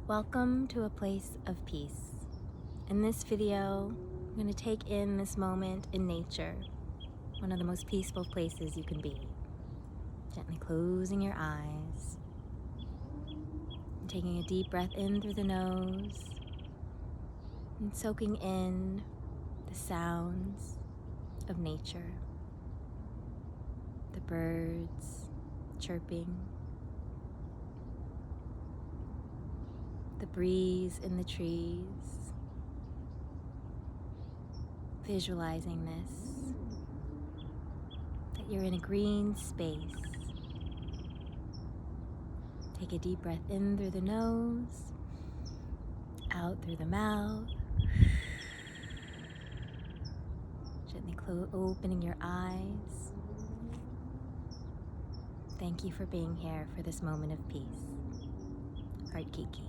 Welcome to a place of peace. In this video, I'm going to take in this moment in nature, one of the most peaceful places you can be. Gently closing your eyes, and taking a deep breath in through the nose, and soaking in the sounds of nature. The birds chirping, the breeze in the trees, visualizing this, that you're in a green space. Take a deep breath in through the nose, out through the mouth, gently opening your eyes. Thank you for being here for this moment of peace. Heart, Kiki.